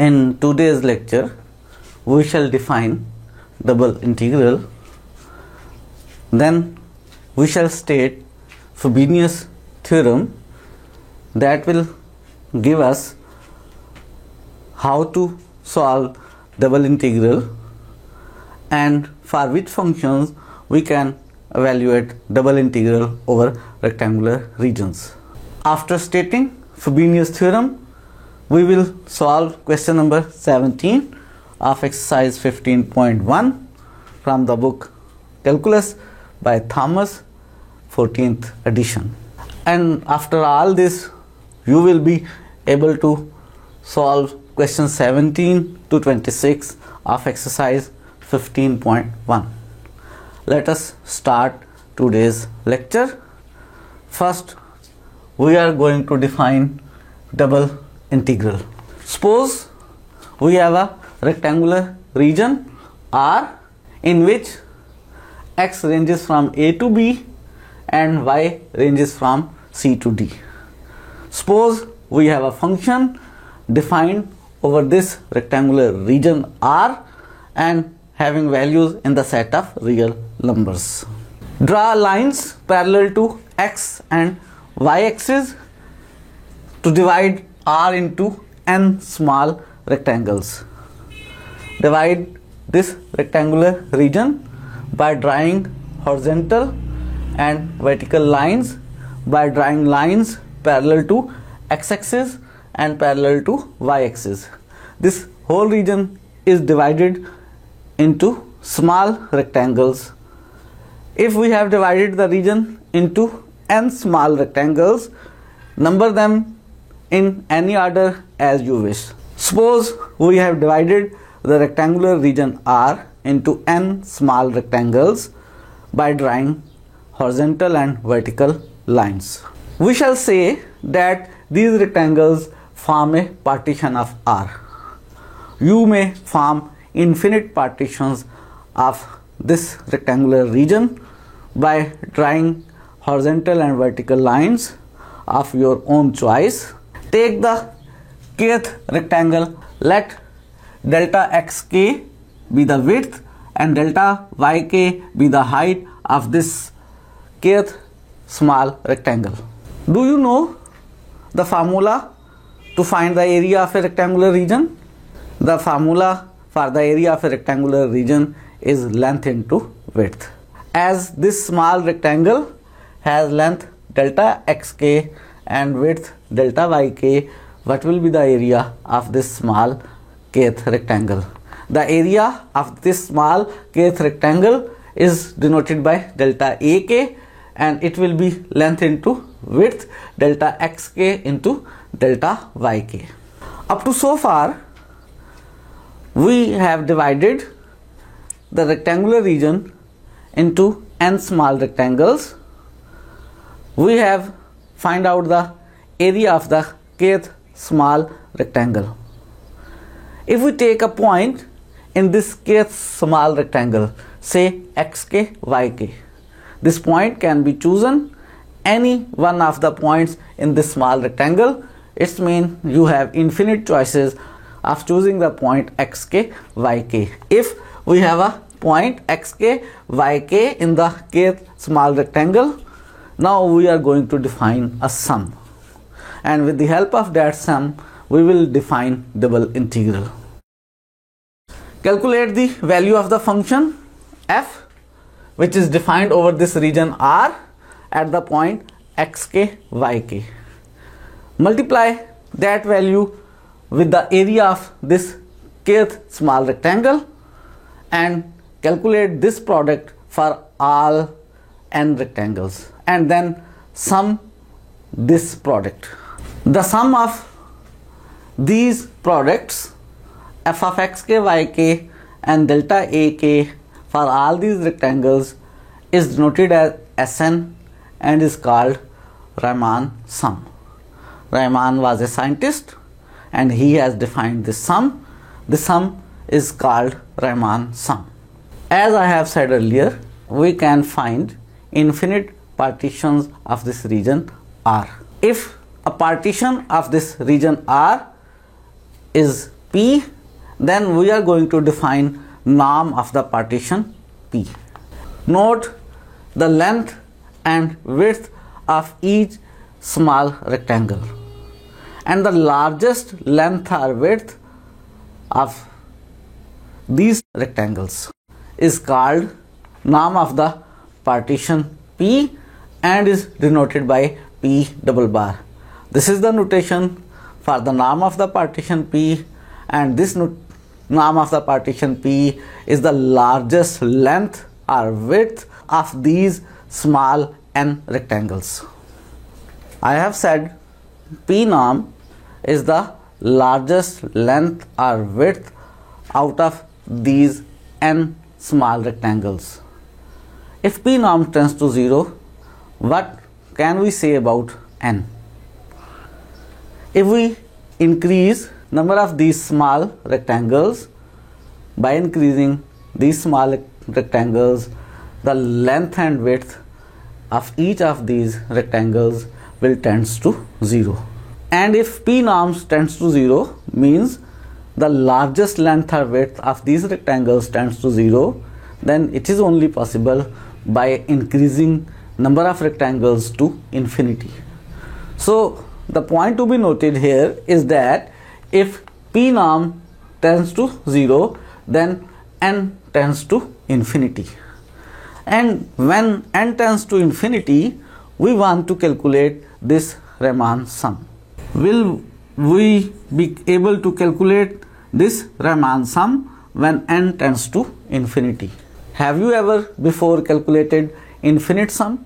In today's lecture, we shall define double integral. Then we shall state Frobenius theorem that will give us how to solve double integral and for which functions we can evaluate double integral over rectangular regions. After stating Frobenius theorem, we will solve question number 17 of exercise 15.1 from the book Calculus by Thomas, 14th edition. And after all this, you will be able to solve question 17 to 26 of exercise 15.1. Let us start today's lecture. First, we are going to define double integral. Suppose we have a rectangular region R in which x ranges from A to B and y ranges from C to D. Suppose we have a function defined over this rectangular region R and having values in the set of real numbers. Draw lines parallel to x and y axis to divide R into n small rectangles. Divide this rectangular region by drawing horizontal and vertical lines, by drawing lines parallel to x-axis and parallel to y-axis. This whole region is divided into small rectangles. If we have divided the region into n small rectangles, number them in any order as you wish. Suppose we have divided the rectangular region R into n small rectangles by drawing horizontal and vertical lines. We shall say that these rectangles form a partition of R. You may form infinite partitions of this rectangular region by drawing horizontal and vertical lines of your own choice. Take the kth rectangle, let delta xk be the width and delta yk be the height of this kth small rectangle. Do you know the formula to find the area of a rectangular region? The formula for the area of a rectangular region is length into width. As this small rectangle has length delta xk and width delta yk, what will be the area of this small kth rectangle? The area of this small kth rectangle is denoted by delta ak and it will be length into width delta xk into delta yk. Up to so far, we have divided the rectangular region into n small rectangles. We have find out the area of the kth small rectangle. If we take a point in this kth small rectangle, say xk, yk, this point can be chosen any one of the points in this small rectangle. It means you have infinite choices of choosing the point xk, yk. If we have a point xk, yk in the kth small rectangle, now we are going to define a sum, and with the help of that sum we will define double integral. Calculate the value of the function f which is defined over this region R at the point xk, yk. Multiply that value with the area of this kth small rectangle and calculate this product for all n rectangles and then sum this product. The sum of these products f of xk, yk and delta ak for all these rectangles is denoted as Sn and is called Riemann sum. Riemann was a scientist and he has defined this sum. The sum is called Riemann sum. As I have said earlier, we can find infinite partitions of this region R. If a partition of this region R is P, then we are going to define norm of the partition P. Note the length and width of each small rectangle, and the largest length or width of these rectangles is called norm of the partition P and is denoted by P double bar. This is the notation for the norm of the partition P, and this norm of the partition P is the largest length or width of these small n rectangles. I have said P norm is the largest length or width out of these n small rectangles. If P norm tends to 0, what can we say about n? If we increase number of these small rectangles, by increasing these small rectangles, the length and width of each of these rectangles will tends to 0. And if P norms tends to 0, means the largest length or width of these rectangles tends to 0, then it is only possible by increasing number of rectangles to infinity. So the point to be noted here is that if P norm tends to 0, then n tends to infinity. And when n tends to infinity, we want to calculate this Riemann sum. Will we be able to calculate this Riemann sum when n tends to infinity? Have you ever before calculated infinite sum?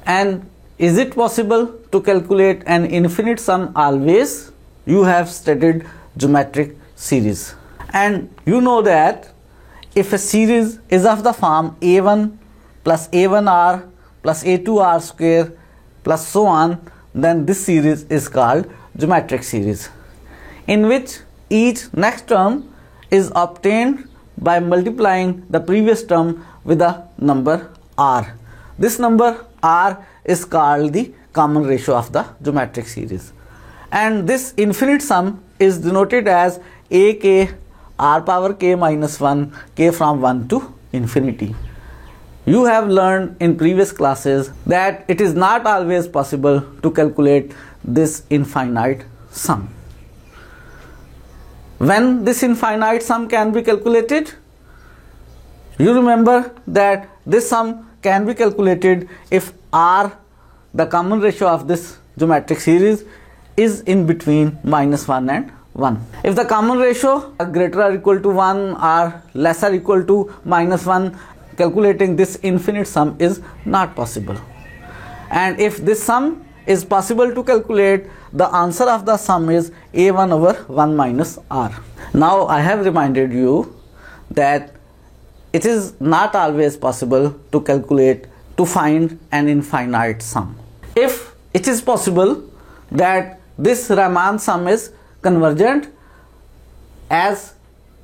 And is it possible to calculate an infinite sum always? You have studied geometric series, and you know that if a series is of the form a1 plus a1r plus a2r square plus so on, then this series is called geometric series, in which each next term is obtained by multiplying the previous term with a number r. This number r is called the common ratio of the geometric series, and this infinite sum is denoted as ak r power k minus 1 k from 1 to infinity. You have learned in previous classes that it is not always possible to calculate this infinite sum. When this infinite sum can be calculated? You remember that this sum can be calculated if r, the common ratio of this geometric series, is in between minus 1 and 1. If the common ratio is greater or equal to 1 or less or equal to minus 1, calculating this infinite sum is not possible. And if this sum is possible to calculate, the answer of the sum is a1 over 1 minus r. Now I have reminded you that it is not always possible to calculate, to find an infinite sum. If it is possible that this Riemann sum is convergent as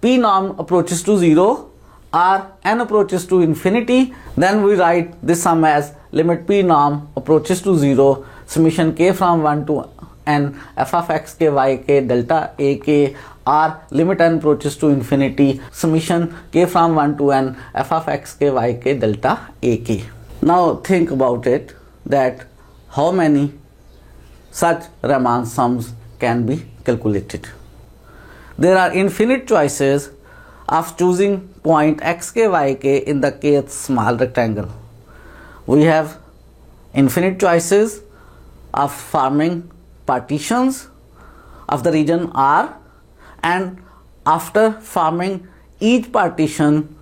P norm approaches to 0 or n approaches to infinity, then we write this sum as limit P norm approaches to 0 summation k from 1 to n f of x k y k delta a k, or limit n approaches to infinity summation k from 1 to n f of x k y k delta a k. Now think about it, that how many such Riemann sums can be calculated. There are infinite choices of choosing point xk yk in the kth small rectangle. We have infinite choices of forming partitions of the region R, and after forming each partition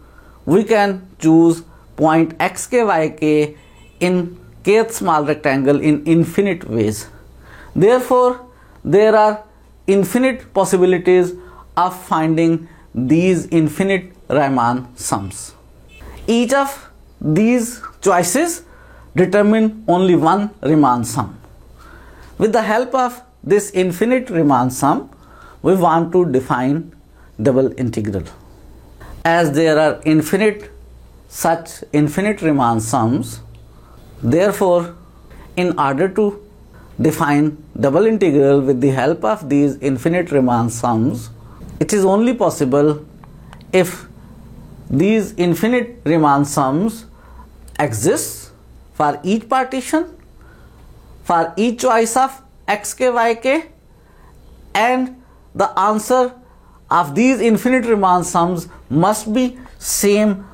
we can choose point xk yk in kth small rectangle in infinite ways. Therefore there are infinite possibilities of finding these infinite Riemann sums. Each of these choices determine only one Riemann sum. With the help of this infinite Riemann sum, we want to define double integral. As there are such infinite Riemann sums, therefore in order to define double integral with the help of these infinite Riemann sums, It is only possible if these infinite Riemann sums exist for each partition, for each choice of xk, yk, and the answer of these infinite Riemann sums must be same,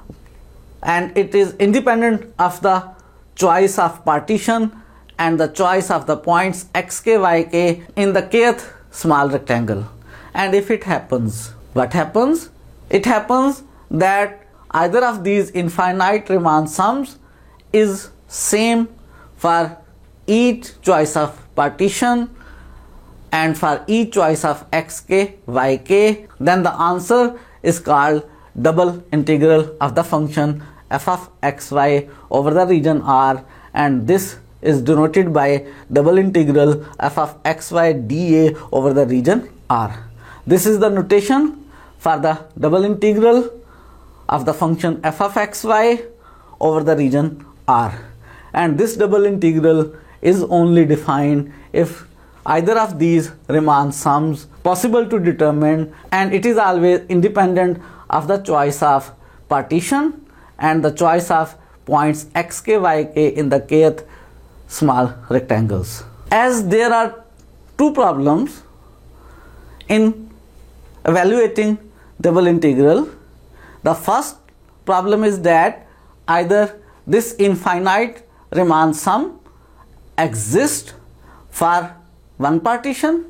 and it is independent of the choice of partition and the choice of the points xk, yk in the kth small rectangle. And if it happens, what happens? It happens that either of these infinite Riemann sums is same for each choice of partition and for each choice of xk, yk, then the answer is called double integral of the function f of xy over the region R, and this is denoted by double integral f of xy dA over the region R. This is the notation for the double integral of the function f of xy over the region R, and this double integral is only defined if either of these Riemann sums possible to determine, and it is always independent of the choice of partition and the choice of points xk, yk in the kth small rectangles. As there are two problems in evaluating double integral, the first problem is that either this infinite Riemann sum exists for one partition,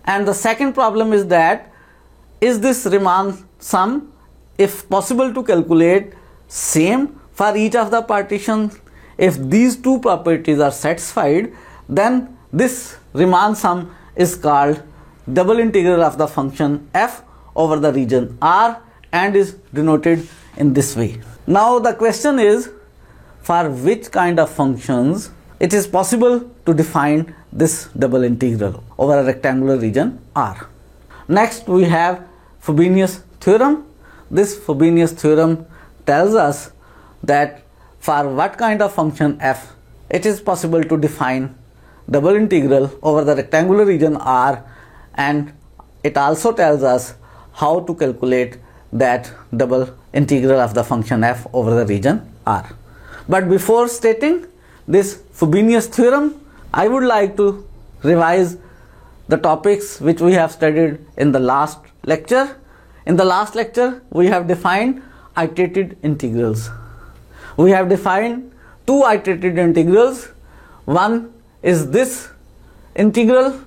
and the second problem is that is this Riemann sum, if possible to calculate, same for each of the partitions. If these two properties are satisfied, then this Riemann sum is called double integral of the function f over the region R and is denoted in this way. Now the question is, for which kind of functions it is possible to define this double integral over a rectangular region R. Next we have Frobenius theorem. This Frobenius theorem tells us that for what kind of function f it is possible to define double integral over the rectangular region R, and it also tells us how to calculate that double integral of the function f over the region R. But before stating this Frobenius theorem, I would like to revise the topics which we have studied in the last lecture. In the last lecture, we have defined iterated integrals. We have defined two iterated integrals. One is this integral,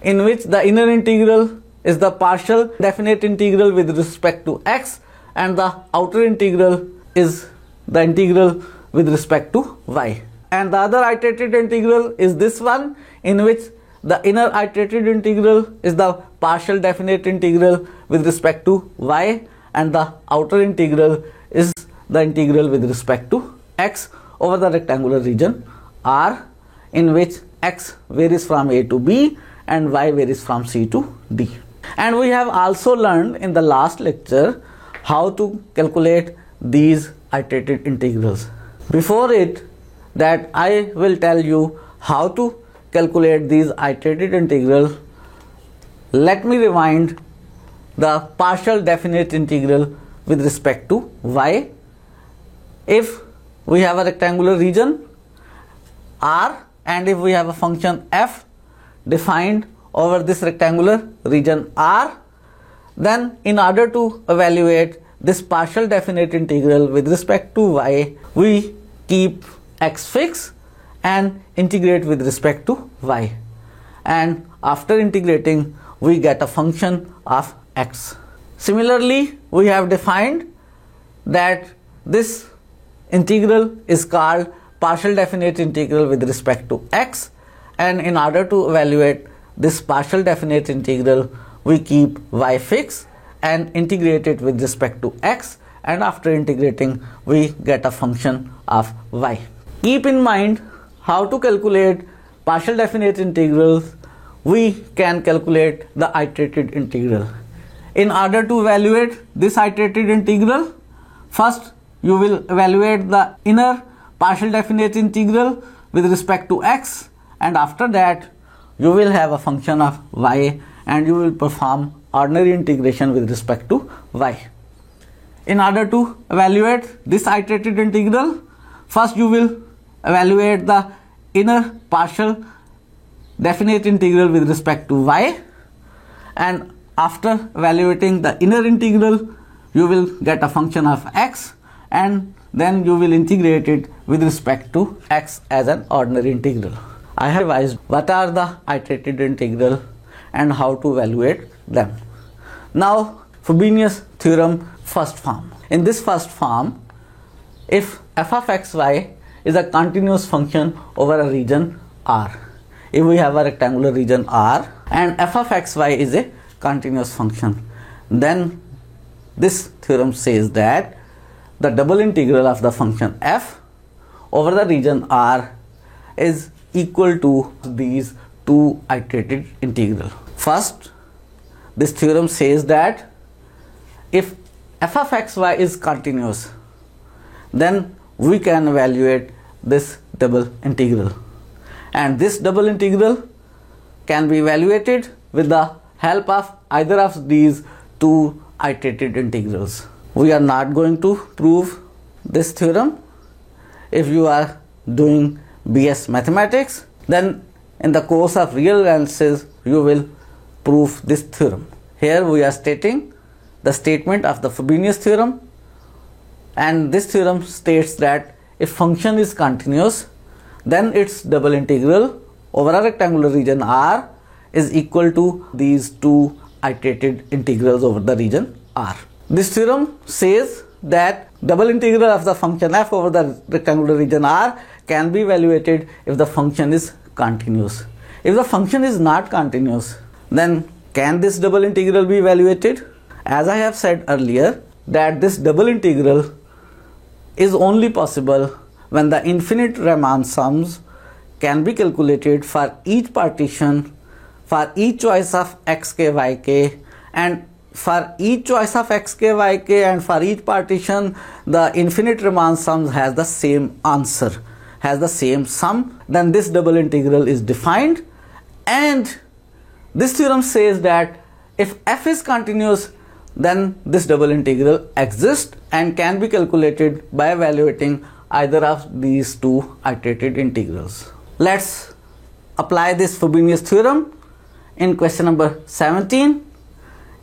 in which the inner integral is the partial definite integral with respect to x, and the outer integral is the integral with respect to y. And the other iterated integral is this one, in which the inner iterated integral is the partial definite integral with respect to y, and the outer integral is the integral with respect to x over the rectangular region R, in which x varies from a to b and y varies from c to d. And we have also learned in the last lecture how to calculate these iterated integrals. Before it, that I will tell you how to calculate these iterated integrals, let me rewind the partial definite integral with respect to y. If we have a rectangular region R and if we have a function f defined over this rectangular region R, then in order to evaluate this partial definite integral with respect to y, we keep x fixed and integrate with respect to y, and after integrating we get a function of x. Similarly, we have defined that this integral is called partial definite integral with respect to x, and in order to evaluate this partial definite integral we keep y fixed and integrate it with respect to x, and after integrating we get a function of y. Keep in mind how to calculate partial definite integrals. We can calculate the iterated integral. In order to evaluate this iterated integral, first you will evaluate the inner partial definite integral with respect to x, and after that you will have a function of y and you will perform ordinary integration with respect to y. In order to evaluate this iterated integral, first you will evaluate the inner partial definite integral with respect to y, and after evaluating the inner integral you will get a function of x, and then you will integrate it with respect to x as an ordinary integral. I have revised what are the iterated integral and how to evaluate them. Now, Frobenius theorem first form. In this first form, if f of xy is a continuous function over a region R, if we have a rectangular region R and f of xy is a continuous function, then this theorem says that the double integral of the function f over the region R is equal to these two iterated integral. First, this theorem says that if f of xy is continuous, then we can evaluate this double integral, and this double integral can be evaluated with the help of either of these two iterated integrals. We are not going to prove this theorem. If you are doing BS mathematics, then in the course of real analysis you will prove this theorem. Here we are stating the statement of the Frobenius theorem, and this theorem states that if function is continuous, then its double integral over a rectangular region R is equal to these two iterated integrals over the region R. This theorem says that double integral of the function f over the rectangular region R can be evaluated if the function is continuous. If the function is not continuous, then can this double integral be evaluated? As I have said earlier, that this double integral is only possible when the infinite Riemann sums can be calculated for each partition, for each choice of xk, yk, and for each choice of xk, yk, and for each partition the infinite Riemann sums has the same answer, has the same sum. Then this double integral is defined, and this theorem says that if f is continuous, then this double integral exists and can be calculated by evaluating either of these two iterated integrals. Let's apply this Frobenius theorem in question number 17.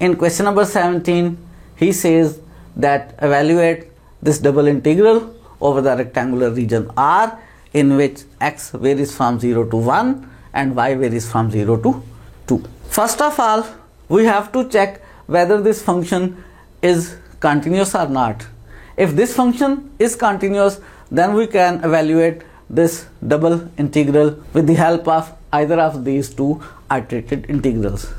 In question number 17, he says that evaluate this double integral over the rectangular region R in which x varies from 0 to 1 and y varies from 0 to 2. First of all, we have to check whether this function is continuous or not. If this function is continuous, then we can evaluate this double integral with the help of either of these two iterated integrals.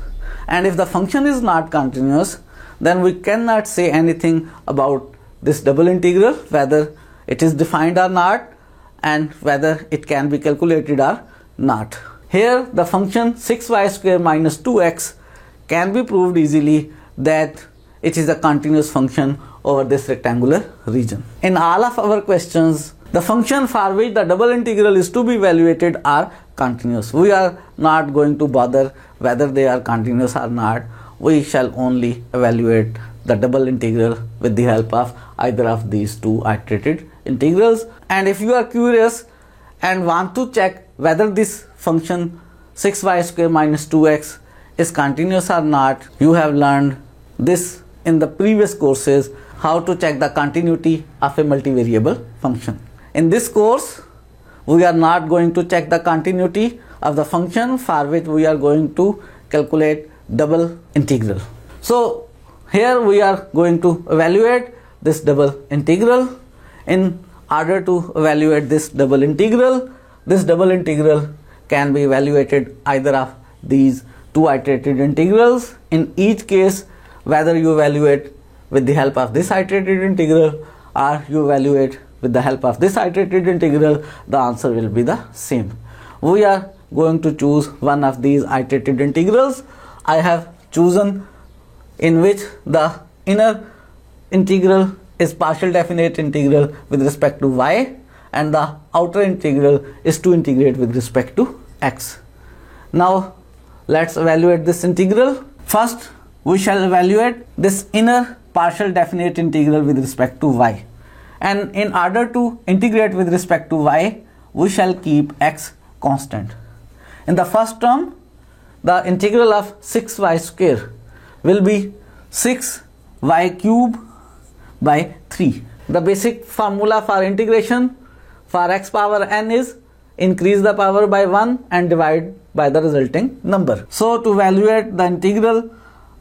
And if the function is not continuous, then we cannot say anything about this double integral, whether it is defined or not, and whether it can be calculated or not. Here the function 6y square minus 2x can be proved easily that it is a continuous function over this rectangular region. In all of our questions, the function for which the double integral is to be evaluated are continuous. We are not going to bother whether they are continuous or not. We shall only evaluate the double integral with the help of either of these two iterated integrals. And if you are curious and want to check whether this function 6y square minus 2x is continuous or not, you have learned this in the previous courses, how to check the continuity of a multivariable function. In this course, we are not going to check the continuity of the function for which we are going to calculate double integral. So here we are going to evaluate this double integral. In order to evaluate this double integral can be evaluated either of these two iterated integrals. In each case, whether you evaluate with the help of this iterated integral or you evaluate with the help of this iterated integral, the answer will be the same. We are going to choose one of these iterated integrals. I have chosen in which the inner integral is partial definite integral with respect to y and the outer integral is to integrate with respect to x. Now let's evaluate this integral. First, we shall evaluate this inner partial definite integral with respect to y, and in order to integrate with respect to y, we shall keep x constant. In the first term, the integral of 6y square will be 6y cube by 3. The basic formula for integration for x power n is increase the power by 1 and divide by the resulting number. So to evaluate the integral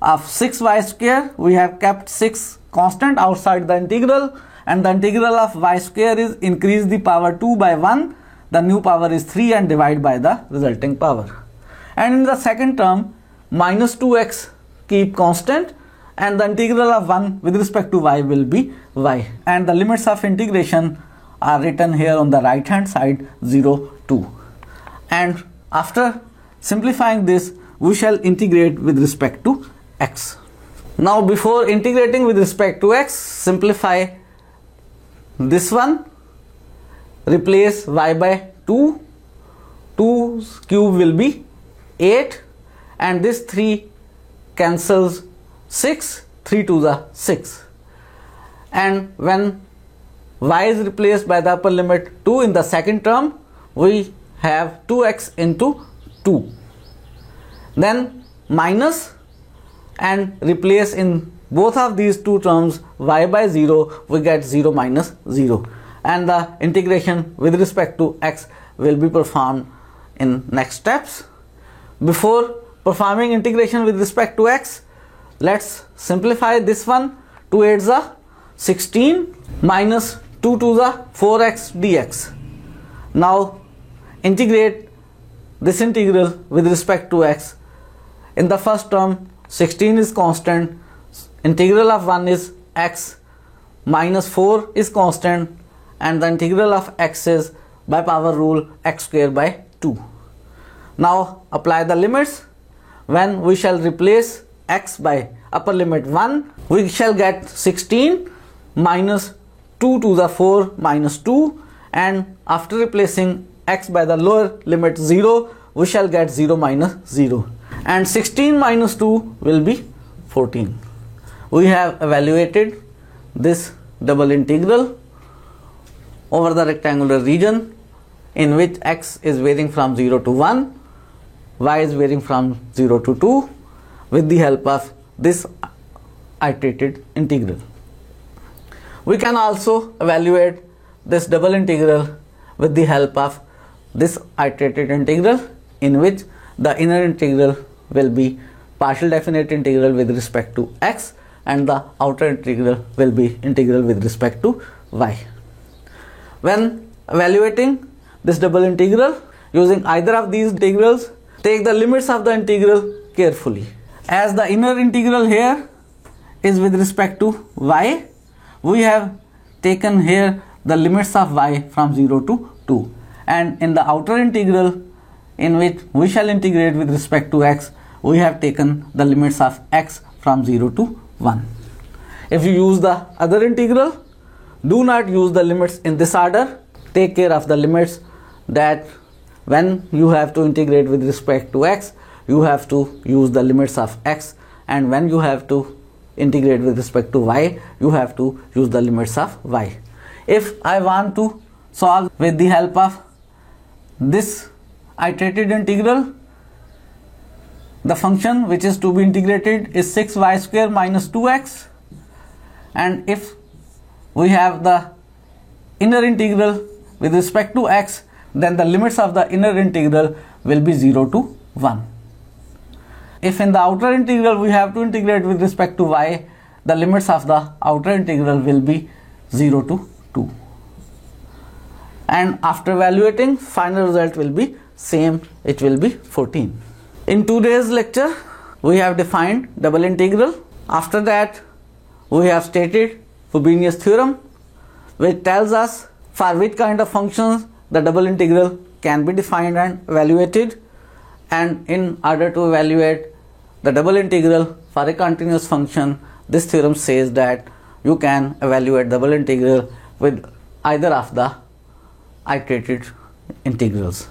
of 6y square, we have kept 6 constant outside the integral, and the integral of y square is increase the power 2 by 1, the new power is 3 and divide by the resulting power. And in the second term, minus 2x keep constant, and the integral of 1 with respect to y will be y, and the limits of integration are written here on the right hand side 0 2. And after simplifying this, we shall integrate with respect to x. Now before integrating with respect to x, simplify this one, replace y by 2, 2's cube will be 8, and this 3 cancels 6, 3 to the 6, and when y is replaced by the upper limit 2 in the second term, we have 2x into 2, then minus and replace in both of these two terms y by 0, we get 0 minus 0, and the integration with respect to x will be performed in next steps. Before performing integration with respect to x, let's simplify this one. 2 8 the 16 minus 2 to the 4x dx. Now integrate this integral with respect to x. In the first term, 16 is constant, integral of 1 is x, minus 4 is constant, and the integral of x is by power rule x square by 2. Now apply the limits. When we shall replace x by upper limit 1, we shall get 16 minus 2 to the 4 minus 2, and after replacing x by the lower limit 0, we shall get 0 minus 0, and 16 minus 2 will be 14. We have evaluated this double integral over the rectangular region in which x is varying from 0 to 1, y is varying from 0 to 2 with the help of this iterated integral. We can also evaluate this double integral with the help of this iterated integral, in which the inner integral will be partial definite integral with respect to x, and the outer integral will be integral with respect to y. When evaluating this double integral using either of these integrals, take the limits of the integral carefully. As the inner integral here is with respect to y, we have taken here the limits of y from 0 to 2, and in the outer integral in which we shall integrate with respect to x, we have taken the limits of x from 0 to 1. If you use the other integral, do not use the limits in this order. Take care of the limits, that when you have to integrate with respect to x, you have to use the limits of x, and when you have to integrate with respect to y, you have to use the limits of y. If I want to solve with the help of this iterated integral, the function which is to be integrated is 6y square minus 2x, and if we have the inner integral with respect to x, then the limits of the inner integral will be 0 to 1. If in the outer integral we have to integrate with respect to y, the limits of the outer integral will be 0 to 2. And after evaluating, final result will be same, it will be 14. In today's lecture, we have defined double integral. After that, we have stated Frobenius theorem, which tells us for which kind of functions the double integral can be defined and evaluated. And in order to evaluate the double integral for a continuous function, this theorem says that you can evaluate double integral with either of the iterated integrals.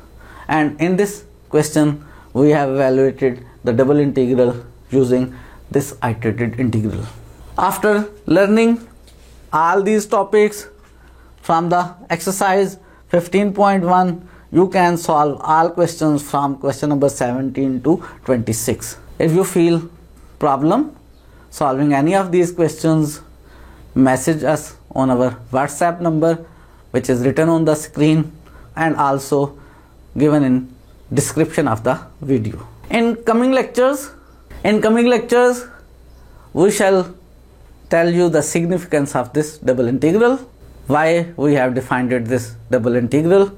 And in this question, we have evaluated the double integral using this iterated integral. After learning all these topics from the exercise 15.1, you can solve all questions from question number 17 to 26. If you feel problem solving any of these questions, message us on our WhatsApp number, which is written on the screen and also given in description of the video. In coming lectures, we shall tell you the significance of this double integral, why we have defined this double integral,